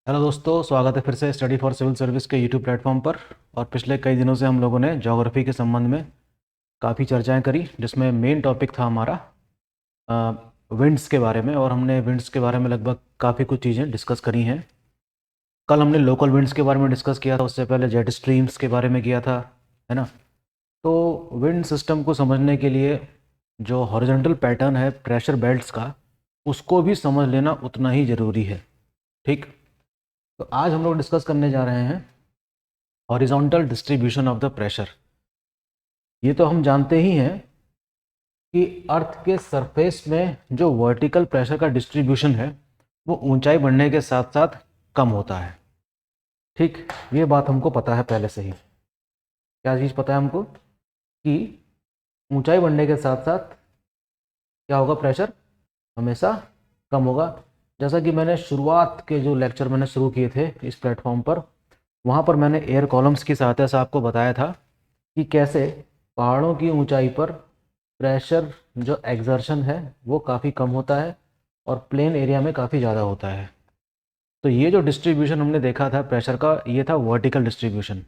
Hello दोस्तों, स्वागत है फिर से स्टडी फॉर सिविल सर्विस के यूट्यूब प्लेटफॉर्म पर। और पिछले कई दिनों से हम लोगों ने ज्योग्राफी के संबंध में काफ़ी चर्चाएं करी, जिसमें मेन टॉपिक था हमारा विंड्स के बारे में। और हमने विंड्स के बारे में लगभग काफ़ी कुछ चीज़ें डिस्कस करी हैं। कल हमने लोकल विंड्स के बारे में डिस्कस किया था, उससे पहले जेट स्ट्रीम्स के बारे में किया था, है ना। तो विंड सिस्टम को समझने के लिए जो हॉरिजॉन्टल पैटर्न है प्रेशर बेल्ट्स का, उसको भी समझ लेना उतना ही ज़रूरी है। ठीक। तो आज हम लोग डिस्कस करने जा रहे हैं horizontal distribution of the pressure. ये तो हम जानते ही हैं कि अर्थ के सरफेस में जो वर्टिकल प्रेशर का डिस्ट्रीब्यूशन है वो ऊंचाई बढ़ने के साथ साथ कम होता है। ठीक, ये बात हमको पता है पहले से ही। क्या चीज़ पता है हमको? कि ऊंचाई बढ़ने के साथ साथ क्या होगा, प्रेशर हमेशा कम होगा। जैसा कि मैंने शुरुआत के जो लेक्चर मैंने शुरू किए थे इस प्लेटफॉर्म पर, वहाँ पर मैंने एयर कॉलम्स की सहायता से आपको बताया था कि कैसे पहाड़ों की ऊंचाई पर प्रेशर जो एग्जर्शन है वो काफ़ी कम होता है और प्लेन एरिया में काफ़ी ज़्यादा होता है। तो ये जो डिस्ट्रीब्यूशन हमने देखा था प्रेशर का, ये था वर्टिकल डिस्ट्रीब्यूशन।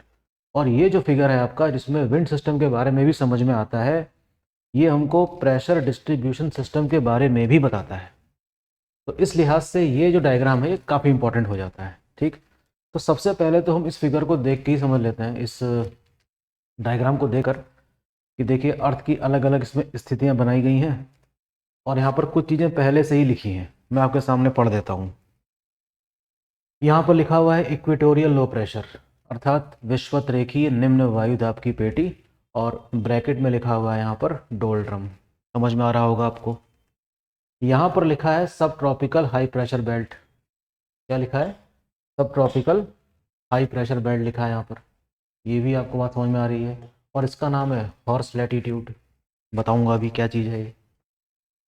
और ये जो फिगर है आपका, जिसमें विंड सिस्टम के बारे में भी समझ में आता है, ये हमको प्रेशर डिस्ट्रीब्यूशन सिस्टम के बारे में भी बताता है। तो इस लिहाज से ये जो डायग्राम है ये काफ़ी इंपॉर्टेंट हो जाता है। ठीक। तो सबसे पहले तो हम इस फिगर को देख के ही समझ लेते हैं, इस डायग्राम को देखकर, कि देखिए अर्थ की अलग अलग इसमें स्थितियां बनाई गई हैं। और यहाँ पर कुछ चीज़ें पहले से ही लिखी हैं, मैं आपके सामने पढ़ देता हूँ। यहाँ पर लिखा हुआ है इक्वेटोरियल लो प्रेशर, अर्थात विषुवत रेखीय निम्न वायु दाब की पेटी। और ब्रैकेट में लिखा हुआ है यहाँ पर डोल्ड्रम। समझ में आ रहा होगा आपको। यहाँ पर लिखा है सब ट्रॉपिकल हाई प्रेशर बेल्ट। क्या लिखा है? सब ट्रॉपिकल हाई प्रेशर बेल्ट लिखा है यहाँ पर। ये भी आपको बात समझ में आ रही है। और इसका नाम है हॉर्स लैटिट्यूड। बताऊंगा अभी क्या चीज़ है ये।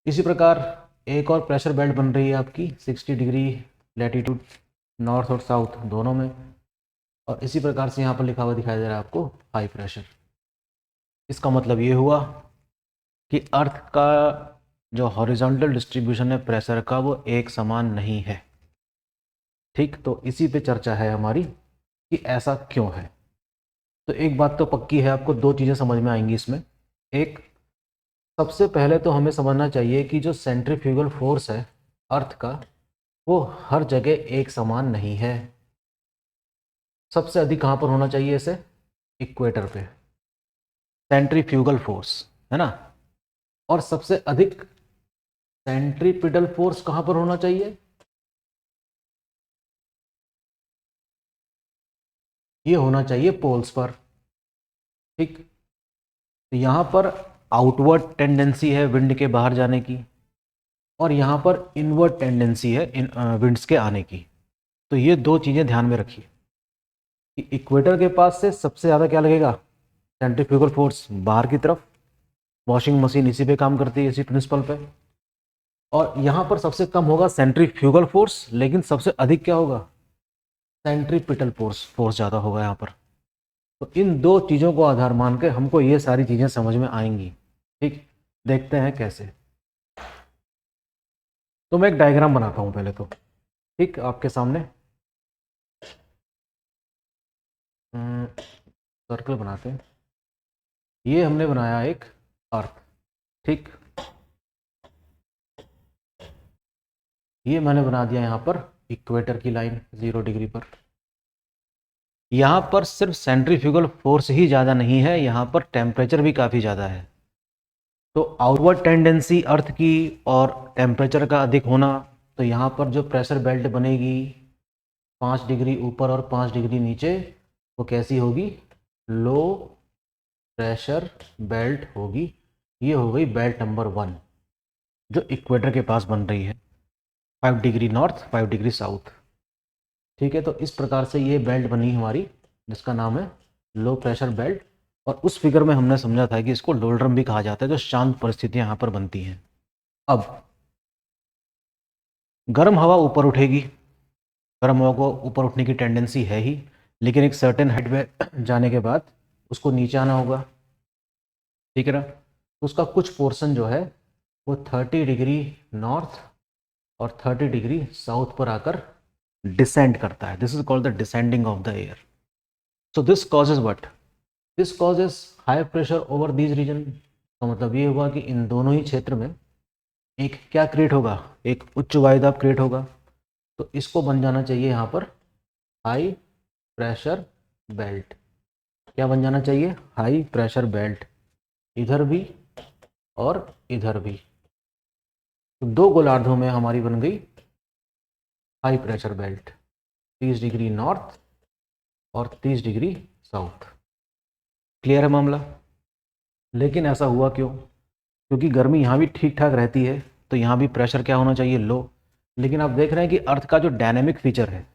इसी प्रकार एक और प्रेशर बेल्ट बन रही है आपकी 60 डिग्री लैटिट्यूड, नॉर्थ और साउथ दोनों में। और इसी प्रकार से यहाँ पर लिखा हुआ दिखाई दे रहा है आपको हाई प्रेशर। इसका मतलब ये हुआ कि अर्थ का जो हॉरिजॉन्टल डिस्ट्रीब्यूशन है प्रेशर का, वो एक समान नहीं है। ठीक। तो इसी पे चर्चा है हमारी कि ऐसा क्यों है। तो एक बात तो पक्की है, आपको दो चीज़ें समझ में आएंगी इसमें। एक, सबसे पहले तो हमें समझना चाहिए कि जो सेंट्रीफ्यूगल फोर्स है अर्थ का, वो हर जगह एक समान नहीं है। सबसे अधिक कहाँ पर होना चाहिए इसे? इक्वेटर पे सेंट्रीफ्यूगल फोर्स, है ना। और सबसे अधिक सेंट्रीपिटल फोर्स कहाँ पर होना चाहिए? ये होना चाहिए पोल्स पर। ठीक। तो यहाँ पर आउटवर्ड टेंडेंसी है विंड के बाहर जाने की, और यहाँ पर इनवर्ड टेंडेंसी है विंड्स के आने की। तो ये दो चीज़ें ध्यान में रखिए कि इक्वेटर के पास से सबसे ज़्यादा क्या लगेगा? सेंट्रीफ्यूगल फोर्स बाहर की तरफ। वॉशिंग मशीन इसी पे काम करती है, इसी प्रिंसिपल पे। और यहाँ पर सबसे कम होगा सेंट्रीफ्यूगल फोर्स, लेकिन सबसे अधिक क्या होगा? सेंट्रीपिटल फोर्स फोर्स ज़्यादा होगा यहाँ पर। तो इन दो चीज़ों को आधार मान के हमको ये सारी चीज़ें समझ में आएंगी। ठीक। देखते हैं कैसे। तो मैं एक डायग्राम बनाता हूँ पहले तो, ठीक, आपके सामने। सर्कल बनाते हैं। ये हमने बनाया एक अर्थ। ठीक। ये मैंने बना दिया यहाँ पर इक्वेटर की लाइन 0 डिग्री पर। यहाँ पर सिर्फ सेंट्रीफ्यूगल फोर्स ही ज़्यादा नहीं है, यहाँ पर टेम्परेचर भी काफ़ी ज़्यादा है। तो आउटवर्ड टेंडेंसी अर्थ की और टेम्परेचर का अधिक होना, तो यहाँ पर जो प्रेशर बेल्ट बनेगी 5 डिग्री ऊपर और 5 डिग्री नीचे, वो कैसी होगी? लो प्रेशर बेल्ट होगी। ये हो गई बेल्ट नंबर 1, जो इक्वेटर के पास बन रही है, 5 डिग्री नॉर्थ 5 डिग्री साउथ। ठीक है। तो इस प्रकार से ये बेल्ट बनी हमारी, जिसका नाम है लो प्रेशर बेल्ट। और उस फिगर में हमने समझा था कि इसको डोल्ड्रम भी कहा जाता है, जो शांत परिस्थितियां यहाँ पर बनती हैं। अब गर्म हवा ऊपर उठेगी, गर्म हवा को ऊपर उठने की टेंडेंसी है ही, लेकिन एक सर्टेन हाइट पे जाने के बाद उसको नीचे आना होगा। ठीक है ना। तो उसका कुछ पोर्शन जो है वो 30 डिग्री नॉर्थ और 30 डिग्री साउथ पर आकर डिसेंड करता है, this is called the descending of the air. So this causes what, this causes high pressure over these region. तो मतलब ये हुआ कि इन दोनों ही क्षेत्र में एक क्या क्रिएट होगा, एक उच्च वायुदाब क्रिएट होगा। तो इसको बन जाना चाहिए यहाँ पर हाई प्रेशर बेल्ट। क्या बन जाना चाहिए, हाई प्रेशर बेल्ट, इधर भी और इधर भी। तो दो गोलार्धों में हमारी बन गई high pressure belt, 30 degree north और 30 डिग्री साउथ। क्लियर है मामला। लेकिन ऐसा हुआ क्यों, क्योंकि गर्मी यहाँ भी ठीक ठाक रहती है, तो यहाँ भी प्रेशर क्या होना चाहिए, लो। लेकिन आप देख रहे हैं कि अर्थ का जो डायनेमिक फीचर है,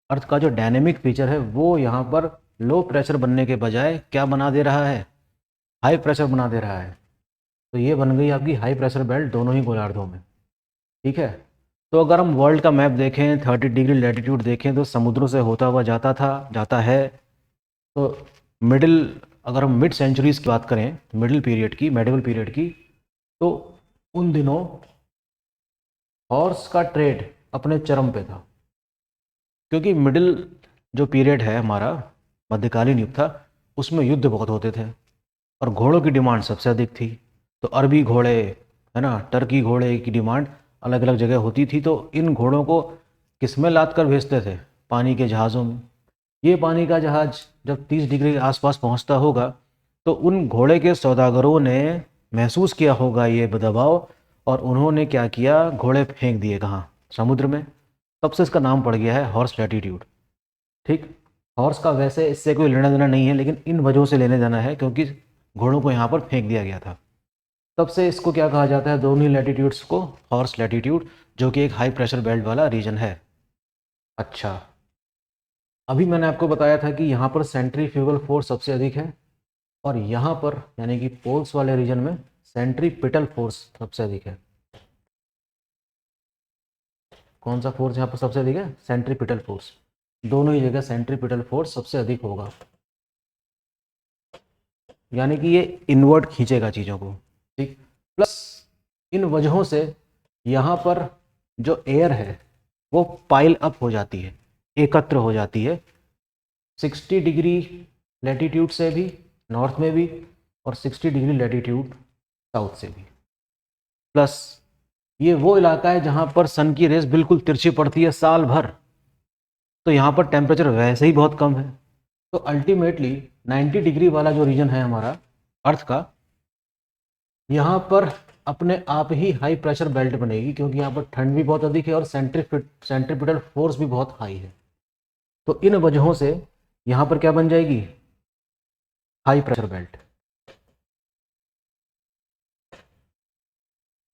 अर्थ का जो डायनेमिक फीचर है वो यहाँ पर लो प्रेशर बनने के बजाय क्या बना दे रहा है, हाई प्रेशर बना दे रहा है। तो ये बन गई आपकी हाई प्रेशर बेल्ट दोनों ही गोलार्धों में। ठीक है। तो अगर हम वर्ल्ड का मैप देखें, 30 डिग्री लैटिट्यूड देखें, तो समुद्रों से होता हुआ जाता है। तो मिडिल, अगर हम मिड सेंचुरीज़ की बात करें, मिडिल पीरियड की, मेडिवल पीरियड की, तो उन दिनों हॉर्स का ट्रेड अपने चरम पे था। क्योंकि मिडिल जो पीरियड है हमारा, मध्यकालीन युग था, उसमें युद्ध बहुत होते थे और घोड़ों की डिमांड सबसे अधिक थी। तो अरबी घोड़े, है ना, टर्की घोड़े की डिमांड अलग अलग जगह होती थी। तो इन घोड़ों को किस में लाद कर भेजते थे, पानी के जहाज़ों में। ये पानी का जहाज़ जब 30 डिग्री के आसपास पहुंचता होगा, तो उन घोड़े के सौदागरों ने महसूस किया होगा ये दबाव, और उन्होंने क्या किया, घोड़े फेंक दिए कहाँ, समुद्र में। तब से इसका नाम पड़ गया है हॉर्स लैटिट्यूड। ठीक। हॉर्स का वैसे इससे कोई लेना देना नहीं है, लेकिन इन वजहों से लेने देना है, क्योंकि घोड़ों को यहाँ पर फेंक दिया गया था। तब से इसको क्या कहा जाता है, दोनों लैटिट्यूड्स को हॉर्स लैटिट्यूड, जो कि एक हाई प्रेशर बेल्ट वाला रीजन है। अच्छा, अभी मैंने आपको बताया था कि यहाँ पर सेंट्रीफ्यूगल फोर्स सबसे अधिक है, और यहाँ पर यानी कि पोल्स वाले रीजन में सेंट्रीपिटल फोर्स सबसे अधिक है। कौन सा फोर्स यहाँ पर सबसे अधिक है, सेंट्रीपिटल फोर्स। दोनों ही जगह सेंट्रीपिटल फोर्स सबसे अधिक होगा, यानी कि ये इनवर्ट खींचेगा चीज़ों को। ठीक। प्लस इन वजहों से यहाँ पर जो एयर है वो पाइल अप हो जाती है, एकत्र हो जाती है, 60 डिग्री लैटिट्यूड से भी, नॉर्थ में भी, और 60 डिग्री लैटिट्यूड साउथ से भी। प्लस ये वो इलाका है जहाँ पर सन की रेस बिल्कुल तिरछी पड़ती है साल भर, तो यहाँ पर टेम्परेचर वैसे ही बहुत कम है। तो अल्टीमेटली 90 डिग्री वाला जो रीजन है हमारा अर्थ का, यहाँ पर अपने आप ही हाई प्रेशर बेल्ट बनेगी, क्योंकि यहाँ पर ठंड भी बहुत अधिक है और सेंट्रीपिटल फोर्स भी बहुत हाई है। तो इन वजहों से यहाँ पर क्या बन जाएगी, हाई प्रेशर बेल्ट।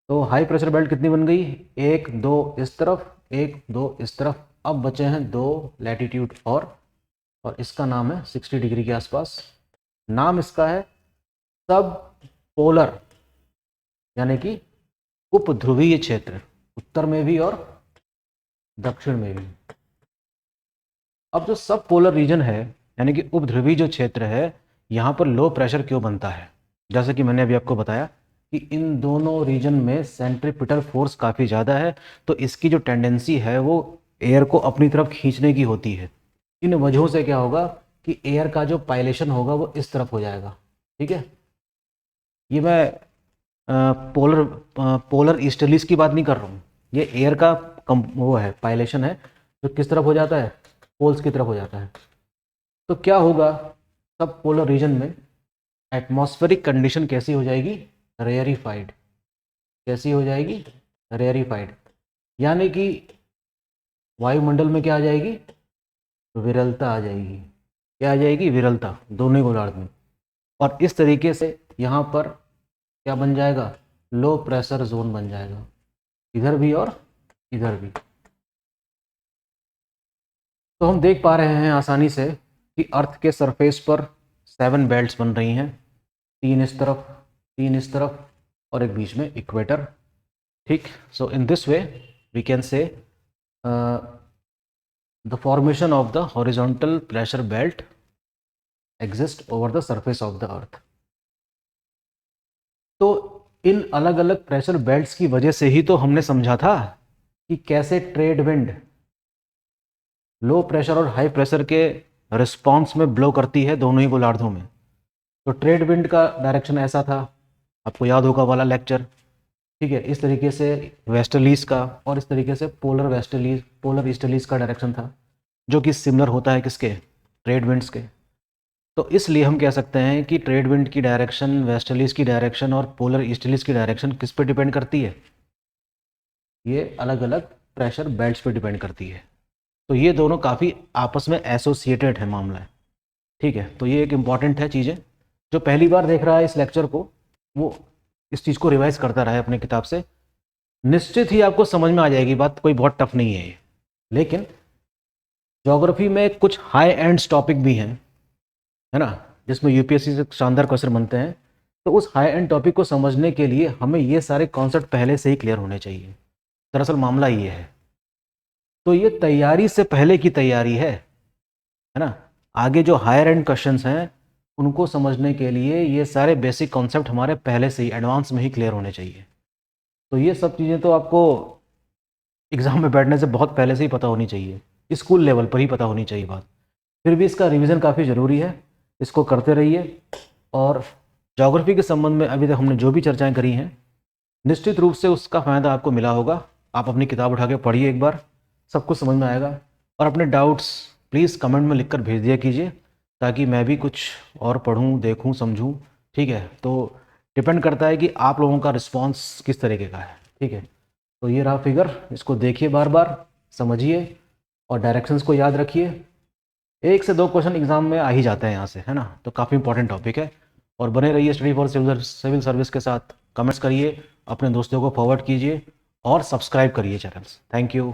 तो हाई प्रेशर बेल्ट कितनी बन गई, एक दो इस तरफ, एक दो इस तरफ। अब बचे हैं दो लैटिट्यूड और इसका नाम है 60 डिग्री के आसपास। नाम इसका है सब पोलर, यानी कि उपध्रुवीय क्षेत्र, उत्तर में भी और दक्षिण में भी। अब जो सब पोलर रीजन है, यानी कि उपध्रुवीय जो क्षेत्र है, यहाँ पर लो प्रेशर क्यों बनता है। जैसे कि मैंने अभी आपको बताया कि इन दोनों रीजन में सेंट्रीपिटल फोर्स काफ़ी ज़्यादा है, तो इसकी जो टेंडेंसी है वो एयर को अपनी तरफ खींचने की होती है। इन वजहों से क्या होगा कि एयर का जो पाइलेशन होगा वो इस तरफ हो जाएगा। ठीक है। ये मैं पोलर ईस्टर्लीज की बात नहीं कर रहा हूँ, ये एयर का वो है, पाइलेशन है, जो किस तरफ हो जाता है, पोल्स की तरफ हो जाता है। तो क्या होगा, सब पोलर रीजन में एटमॉस्फेरिक कंडीशन कैसी हो जाएगी, रेयरिफाइड। कैसी हो जाएगी, रेयरिफाइड, यानी कि वायुमंडल में क्या आ जाएगी, विरलता आ जाएगी। क्या आ जाएगी, विरलता, दोनों ही गोलार्ध में। और इस तरीके से यहाँ पर क्या बन जाएगा, लो प्रेशर जोन बन जाएगा, इधर भी और इधर भी। तो हम देख पा रहे हैं आसानी से कि अर्थ के सरफेस पर 7 बेल्ट्स बन रही हैं, 3 इस तरफ, 3 इस तरफ, और एक बीच में इक्वेटर। ठीक। So in this way we can say the formation of the horizontal pressure belt exist over the surface of the earth. तो इन अलग अलग प्रेशर बेल्ट्स की वजह से ही तो हमने समझा था कि कैसे ट्रेड विंड लो प्रेशर और हाई प्रेशर के रिस्पॉन्स में ब्लो करती है दोनों ही गोलार्धों में। तो ट्रेड विंड का डायरेक्शन ऐसा था, आपको याद होगा वाला लेक्चर, ठीक है। इस तरीके से वेस्टर्लीज का, और इस तरीके से पोलर वेस्टर्लीज, पोलर ईस्टर्लीज का डायरेक्शन था, जो कि सिमिलर होता है किसके, ट्रेड विंड्स के। तो इसलिए हम कह सकते हैं कि ट्रेड विंड की डायरेक्शन, वेस्टर्लीज की डायरेक्शन और पोलर ईस्टर्लीज की डायरेक्शन किस पे डिपेंड करती है, ये अलग अलग प्रेशर बेल्ट्स पे डिपेंड करती है। तो ये दोनों काफ़ी आपस में एसोसिएटेड है मामला है, ठीक है। तो ये एक इम्पॉर्टेंट है चीज़ें, जो पहली बार देख रहा है इस लेक्चर को वो इस चीज़ को रिवाइज करता रहे अपने किताब से, निश्चित ही आपको समझ में आ जाएगी बात, कोई बहुत टफ नहीं है ये। लेकिन ज्योग्राफी में कुछ हाई एंड्स टॉपिक भी हैं, है ना, जिसमें यूपीएससी से शानदार क्वेश्चन बनते हैं। तो उस हाई एंड टॉपिक को समझने के लिए हमें ये सारे कॉन्सेप्ट पहले से ही क्लियर होने चाहिए। दरअसल मामला ये है, तो ये तैयारी से पहले की तैयारी है ना। आगे जो हायर एंड क्वेश्चंस हैं उनको समझने के लिए ये सारे बेसिक कॉन्सेप्ट हमारे पहले से ही एडवांस में ही क्लियर होने चाहिए। तो ये सब चीज़ें तो आपको एग्ज़ाम में बैठने से बहुत पहले से ही पता होनी चाहिए, स्कूल लेवल पर ही पता होनी चाहिए बात। फिर भी इसका रिवीजन काफ़ी ज़रूरी है, इसको करते रहिए। और ज्योग्राफी के संबंध में अभी तक हमने जो भी चर्चाएं करी हैं, निश्चित रूप से उसका फ़ायदा आपको मिला होगा। आप अपनी किताब उठा के पढ़िए एक बार, सब कुछ समझ में आएगा। और अपने डाउट्स प्लीज़ कमेंट में लिखकर भेज दिया कीजिए, ताकि मैं भी कुछ और पढ़ूँ, देखूँ, समझूँ, ठीक है। तो डिपेंड करता है कि आप लोगों का रिस्पॉन्स किस तरीके का है, ठीक है। तो ये रहा फिगर, इसको देखिए, बार बार समझिए और डायरेक्शंस को याद रखिए। 1 से 2 क्वेश्चन एग्जाम में आ ही जाते हैं यहाँ से, है ना। तो काफ़ी इंपॉर्टेंट टॉपिक है। और बने रहिए स्टडी फॉर सिविल सर्विस के साथ। कमेंट्स करिए, अपने दोस्तों को फॉरवर्ड कीजिए और सब्सक्राइब करिए चैनल्स। Thank you.